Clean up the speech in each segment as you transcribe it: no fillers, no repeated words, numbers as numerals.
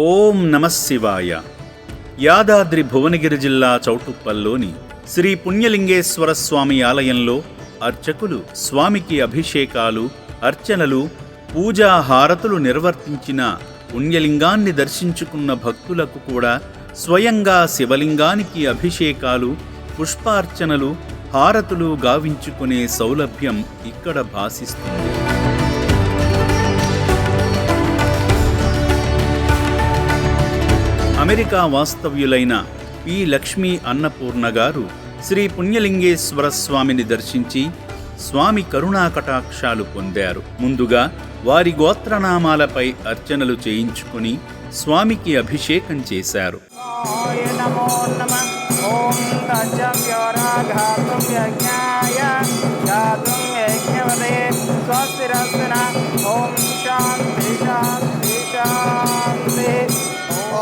ఓం నమః శివాయ. యాదాద్రి భువనగిరి జిల్లా చౌటుప్పల్లోని శ్రీ పుణ్యలింగేశ్వర స్వామి ఆలయంలో అర్చకులు స్వామికి అభిషేకాలు, అర్చనలు, పూజా హారతులు నిర్వర్తించిన పుణ్యలింగాన్ని దర్శించుకున్న భక్తులకు కూడా స్వయంగా శివలింగానికి అభిషేకాలు, పుష్పార్చనలు, హారతులు గావించుకునే సౌలభ్యం ఇక్కడ భాసిస్తుంది. అమెరికా వాస్తవ్యులైన పి. లక్ష్మీ అన్నపూర్ణ గారు శ్రీ పుణ్యలింగేశ్వర స్వామిని దర్శించి స్వామి కరుణా కటాక్షాలు పొందారు. ముందుగా వారి గోత్రనామాలపై అర్చనలు చేయించుకుని స్వామికి అభిషేకం చేశారు.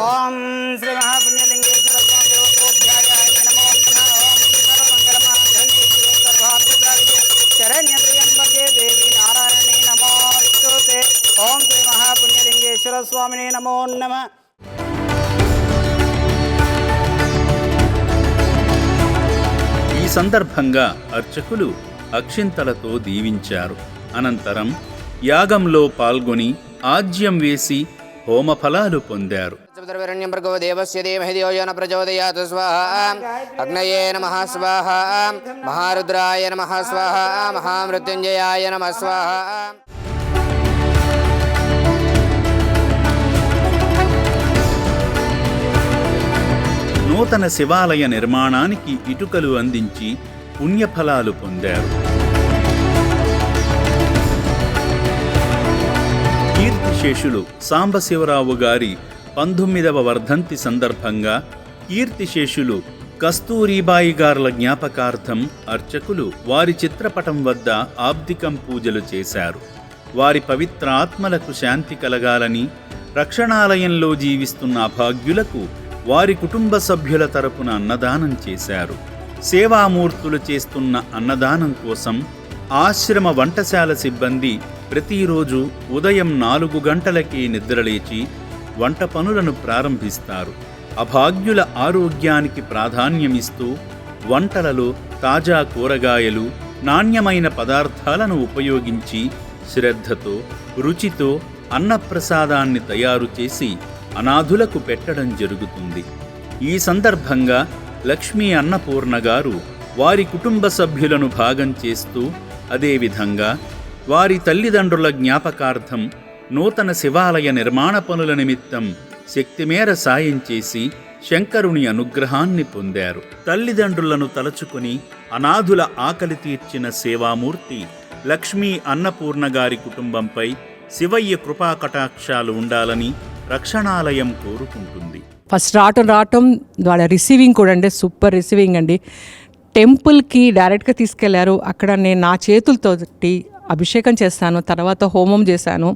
ఓం శ్రీ మహాపుణ్యలింగేశ్వర స్వామి దేవతోధ్యాయాయ నమో నమః. ఓం సర్వమంగళమాంగళ్యే శివే సర్వార్థసాధికే శరణ్యత్రయంబకే దేవి నారాయణీ నమోస్తుతే. ఓం శ్రీ మహాపుణ్యలింగేశ్వర స్వామినే నమో నమః. ఈ సందర్భంగా అర్చకులు అక్షింతలతో దీవించారు. అనంతరం యాగంలో పాల్గొని ఆజ్యం వేసి హోమఫలాలు పొందారు. అగ్నయే నమః స్వాహ, మహారుద్రాయ నమః స్వాహ, మహామృత్యుంజయాయ నమః స్వాహ. నూతన శివాలయ నిర్మాణానికి ఇటుకలు అందించి పుణ్యఫలాలు పొందారు. కీర్తిశేషులు సాంబశివరావు గారి 19వ వర్ధంతి సందర్భంగా కీర్తిశేషులు కస్తూరిబాయి గార్ల జ్ఞాపకార్థం అర్చకులు వారి చిత్రపటం వద్ద ఆబ్దికం పూజలు చేశారు. వారి పవిత్ర ఆత్మలకు శాంతి కలగాలని, రక్షణాలయంలో జీవిస్తున్న అభాగ్యులకు వారి కుటుంబ సభ్యుల తరపున అన్నదానం చేశారు. సేవామూర్తులు చేస్తున్న అన్నదానం కోసం ఆశ్రమ వంటశాల సిబ్బంది ప్రతిరోజు ఉదయం 4 గంటలకే నిద్రలేచి వంట పనులను ప్రారంభిస్తారు. అభాగ్యుల ఆరోగ్యానికి ప్రాధాన్యమిస్తూ వంటలలో తాజా కూరగాయలు, నాణ్యమైన పదార్థాలను ఉపయోగించి శ్రద్ధతో, రుచితో అన్నప్రసాదాన్ని తయారు చేసి అనాథులకు పెట్టడం జరుగుతుంది. ఈ సందర్భంగా లక్ష్మీ అన్నపూర్ణ గారు వారి కుటుంబ సభ్యులను భాగం చేస్తూ, అదేవిధంగా వారి తల్లిదండ్రుల జ్ఞాపకార్థం నూతన శివాలయ నిర్మాణ పనుల నిమిత్తం శక్తిమేర సాయం చేసి శంకరుని అనుగ్రహాన్ని పొందారు. తల్లిదండ్రులను తలచుకుని అనాథుల ఆకలి తీర్చిన సేవామూర్తి లక్ష్మీ అన్నపూర్ణ గారి కుటుంబంపై శివయ్య కృపా కటాక్షాలు ఉండాలని రక్షణాలయం కోరుకుంటుంది. ఫస్ట్ రావటం వాళ్ళ రిసీవింగ్ కూడా అండి సూపర్ రిసీవింగ్ అండి. టెంపుల్కి డైరెక్ట్గా తీసుకెళ్లారు. అక్కడ నేను నా చేతులతో అభిషేకం చేస్తాను, తర్వాత హోమం చేశాను.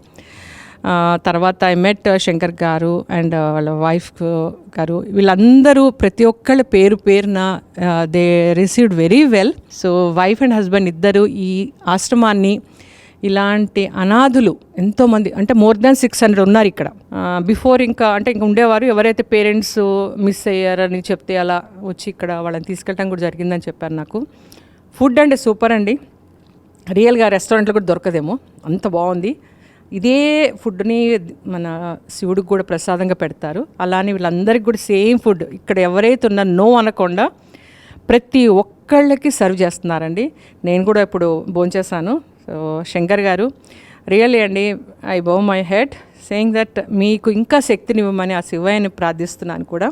తర్వాత ఐ మెట్ శంకర్ గారు అండ్ వాళ్ళ వైఫ్ గారు, వీళ్ళందరూ ప్రతి ఒక్కళ్ళ పేరున they received very well. So wife and husband ఇద్దరు ఈ ఆశ్రమాన్ని, ఇలాంటి అనాథులు ఎంతోమంది, అంటే మోర్ దాన్ 600 ఉన్నారు ఇక్కడ. బిఫోర్ ఇంకా ఉండేవారు. ఎవరైతే పేరెంట్స్ మిస్ అయ్యారని చెప్తే అలా వచ్చి ఇక్కడ వాళ్ళని తీసుకెళ్ళడం కూడా జరిగిందని చెప్పారు నాకు. ఫుడ్ అంటే సూపర్ అండి. రియల్గా రెస్టారెంట్లో కూడా దొరకదేమో, అంత బాగుంది. ఇదే ఫుడ్ని మన శివుడికి కూడా ప్రసాదంగా పెడతారు. అలానే వీళ్ళందరికీ కూడా సేమ్ ఫుడ్ ఇక్కడ ఎవరైతే ఉన్నా నో అనకుండా ప్రతి ఒక్కళ్ళకి సర్వ్ చేస్తున్నారండి. నేను కూడా ఇప్పుడు భోంచేశాను. సో శంకర్ గారు రియల్లీ అండి, I bow my head saying that మీకు ఇంకా శక్తినివ్వమని ఆ శివయ్యని ప్రార్థిస్తున్నాను కూడా.